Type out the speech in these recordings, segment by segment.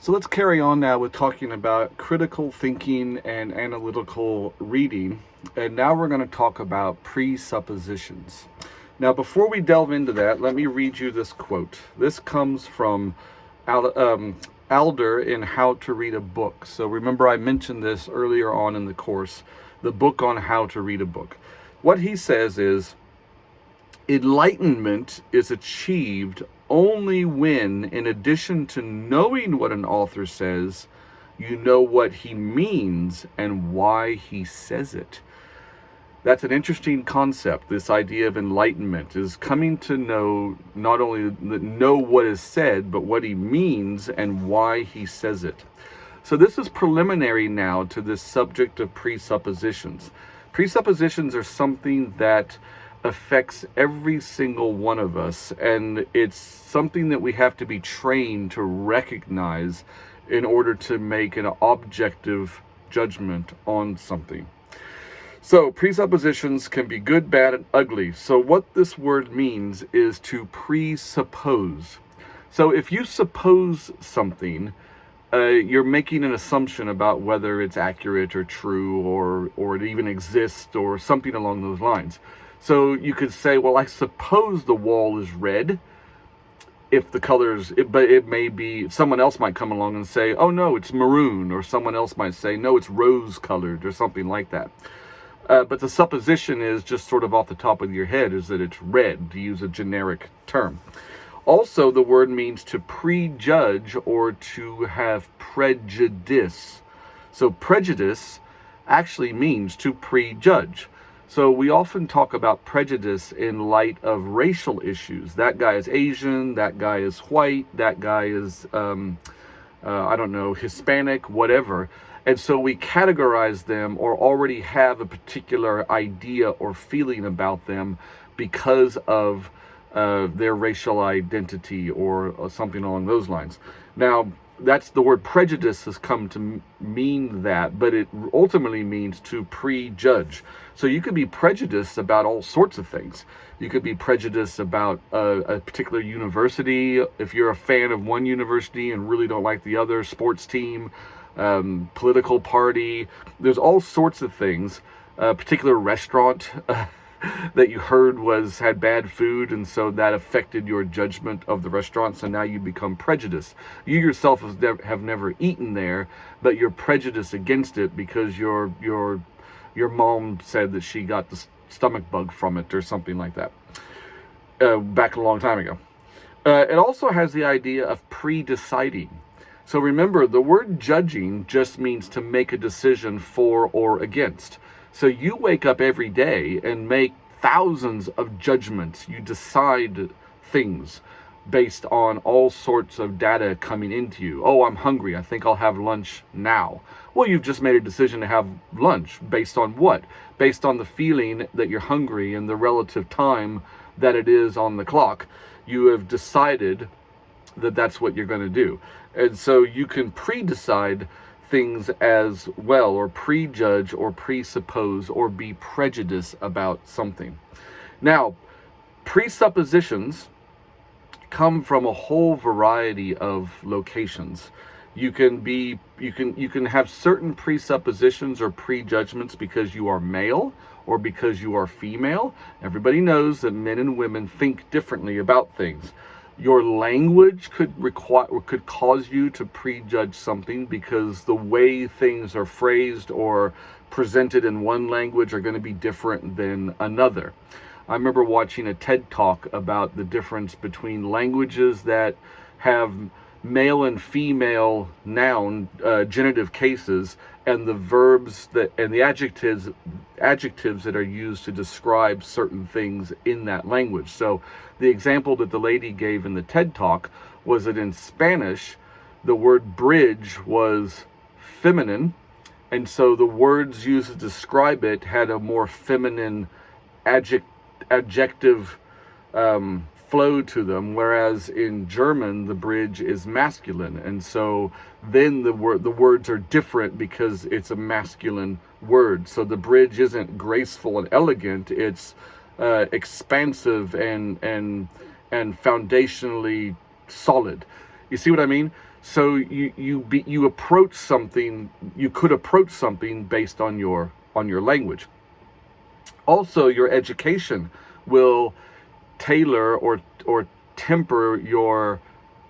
So let's carry on now with talking about critical thinking and analytical reading. And now we're going to talk about presuppositions. Now, before we delve into that, let me read you this quote. This comes from Alder in How to Read a Book. So remember, I mentioned this earlier on in the course, the book on how to read a book. What he says is, enlightenment is achieved only when, in addition to knowing what an author says, you know what he means and why he says it. That's an interesting concept. This idea of enlightenment is coming to know not only know what is said, but what he means and why he says it. So this is preliminary now to this subject of presuppositions. Presuppositions are something that affects every single one of us, and it's something that we have to be trained to recognize in order to make an objective judgment on something. So presuppositions can be good, bad, and ugly. So what this word means is to presuppose. So if you suppose something, you're making an assumption about whether it's accurate or true, or it even exists, or something along those lines. So you could say, well, I suppose the wall is red. If the colors, but it may be, someone else might come along and say, oh no, it's maroon, or someone else might say, no, it's rose colored, or something like that. But the supposition is just sort of off the top of your head is that it's red, to use a generic term. Also, the word means to prejudge or to have prejudice. So prejudice actually means to prejudge. So we often talk about prejudice in light of racial issues. That guy is Asian, that guy is white, that guy is, Hispanic, whatever. And so we categorize them or already have a particular idea or feeling about them because of their racial identity or something along those lines. Now, that's the word prejudice has come to mean that, but it ultimately means to prejudge. So you could be prejudiced about all sorts of things. You could be prejudiced about a particular university, if you're a fan of one university and really don't like the other, sports team, political party. There's all sorts of things. A particular restaurant that you heard had bad food, and so that affected your judgment of the restaurant, so now you become prejudiced. You yourself have never eaten there, but you're prejudiced against it because your mom said that she got the stomach bug from it or something like that back a long time ago. It also has the idea of pre-deciding. So remember, the word judging just means to make a decision for or against. So you wake up every day and make thousands of judgments. You decide things based on all sorts of data coming into you. Oh, I'm hungry. I think I'll have lunch now. Well, you've just made a decision to have lunch based on what? Based on the feeling that you're hungry and the relative time that it is on the clock. You have decided that that's what you're going to do. And so you can pre-decide things as well, or prejudge or presuppose or be prejudiced about something. Now, presuppositions come from a whole variety of locations. You can have certain presuppositions or prejudgments because you are male or because you are female. Everybody knows that men and women think differently about things. Your language could cause you to prejudge something because the way things are phrased or presented in one language are going to be different than another. I remember watching a TED Talk about the difference between languages that have male and female noun genitive cases and the verbs and the adjectives that are used to describe certain things in that language. So the example that the lady gave in the TED Talk was that in Spanish, the word bridge was feminine, and so the words used to describe it had a more feminine adjective flow to them, whereas in German the bridge is masculine, and so then the words are different because it's a masculine word. So the bridge isn't graceful and elegant, it's expansive and foundationally solid. You see what I mean? So you approach something. You could approach something based on your language. Also, your education will tailor or temper your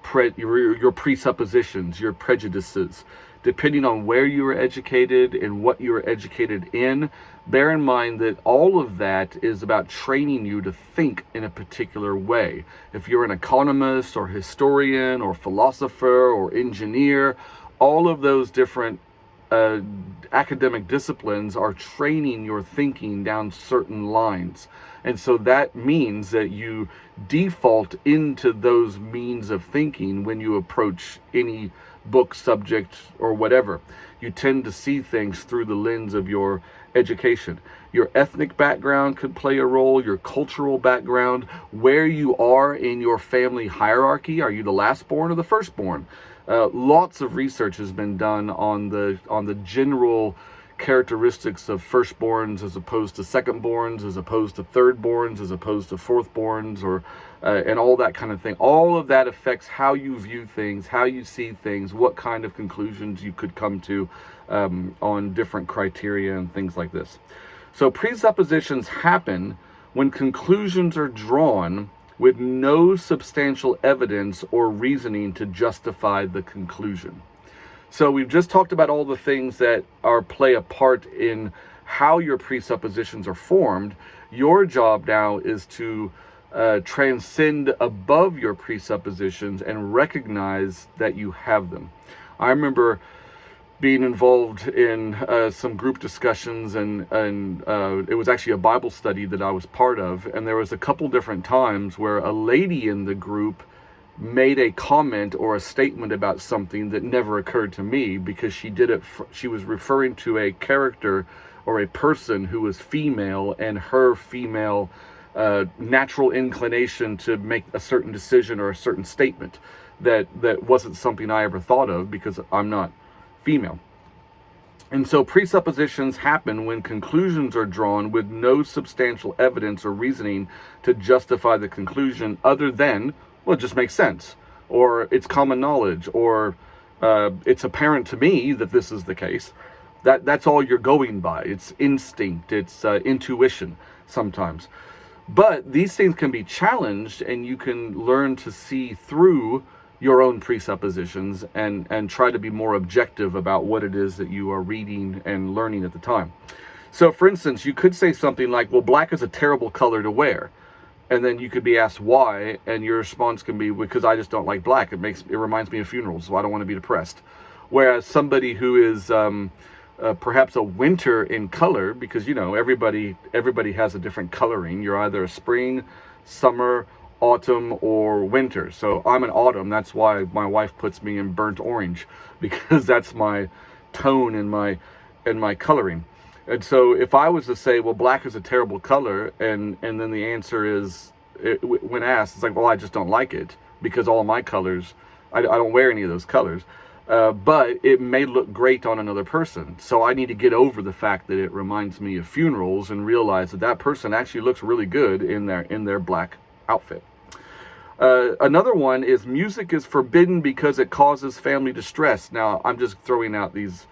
presuppositions, your prejudices, depending on where you were educated and what you were educated in. Bear in mind that all of that is about training you to think in a particular way. If you're an economist or historian or philosopher or engineer, all of those different academic disciplines are training your thinking down certain lines. And so that means that you default into those means of thinking when you approach any book, subject, or whatever. You tend to see things through the lens of your education. Your ethnic background could play a role, your cultural background, where you are in your family hierarchy. Are you the last born or the firstborn? Lots of research has been done on the general characteristics of firstborns as opposed to secondborns, as opposed to thirdborns, as opposed to fourthborns, or and all that kind of thing. All of that affects how you view things, how you see things, what kind of conclusions you could come to on different criteria and things like this. So presuppositions happen when conclusions are drawn with no substantial evidence or reasoning to justify the conclusion. So we've just talked about all the things that play a part in how your presuppositions are formed. Your job now is to transcend above your presuppositions and recognize that you have them. I remember being involved in some group discussions, and it was actually a Bible study that I was part of, and there was a couple different times where a lady in the group made a comment or a statement about something that never occurred to me, because she did it. She was referring to a character or a person who was female, and her female natural inclination to make a certain decision or a certain statement that wasn't something I ever thought of because I'm not female. And so presuppositions happen when conclusions are drawn with no substantial evidence or reasoning to justify the conclusion, other than, well, it just makes sense, or it's common knowledge, or it's apparent to me that this is the case. That's all you're going by. It's instinct, it's intuition sometimes. But these things can be challenged, and you can learn to see through your own presuppositions and try to be more objective about what it is that you are reading and learning at the time. So for instance, you could say something like, well, black is a terrible color to wear. And then you could be asked why, and your response can be, because I just don't like black. It reminds me of funerals, so I don't want to be depressed. Whereas somebody who is perhaps a winter in color, because everybody has a different coloring. You're either a spring, summer, autumn, or winter. So I'm an autumn. That's why my wife puts me in burnt orange, because that's my tone and my coloring. And so if I was to say, well, black is a terrible color, and then the answer is, when asked, it's like, well, I just don't like it, because all my colors, I don't wear any of those colors. But it may look great on another person. So I need to get over the fact that it reminds me of funerals and realize that person actually looks really good in their black outfit. Another one is music is forbidden because it causes family distress. Now, I'm just throwing out these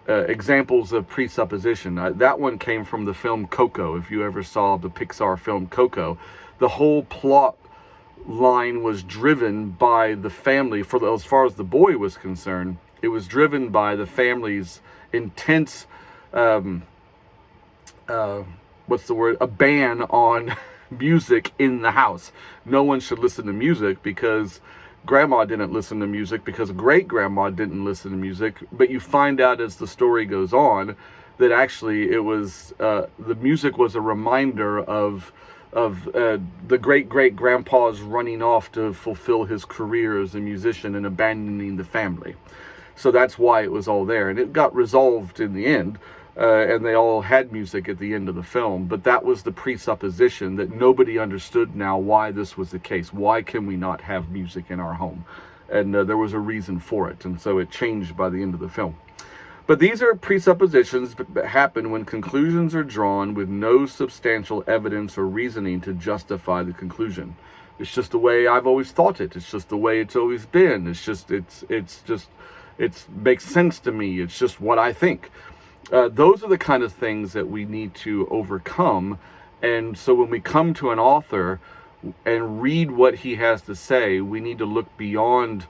examples of presupposition. That one came from the film Coco. If you ever saw the Pixar film Coco, the whole plot line was driven by the family. As far as the boy was concerned, it was driven by the family's intense, a ban on music in the house. No one should listen to music because grandma didn't listen to music, because great grandma didn't listen to music. But you find out as the story goes on that actually it was the music was a reminder of the great grandpa's running off to fulfill his career as a musician and abandoning the family. So that's why it was all there, and it got resolved in the end. And they all had music at the end of the film, but that was the presupposition that nobody understood now why this was the case. Why can we not have music in our home? And there was a reason for it, and so it changed by the end of the film. But these are presuppositions that happen when conclusions are drawn with no substantial evidence or reasoning to justify the conclusion. It's just the way I've always thought it. It's just the way it's always been. It makes sense to me. It's just what I think. Those are the kind of things that we need to overcome. And so when we come to an author and read what he has to say, we need to look beyond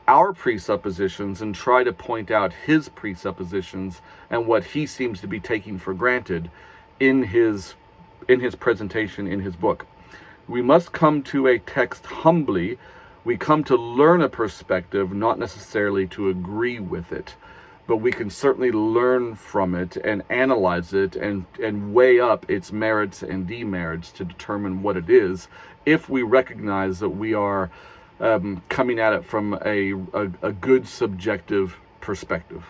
our presuppositions and try to point out his presuppositions and what he seems to be taking for granted in his presentation, in his book. We must come to a text humbly. We come to learn a perspective, not necessarily to agree with it, but we can certainly learn from it and analyze it and weigh up its merits and demerits to determine what it is, if we recognize that we are coming at it from a good subjective perspective.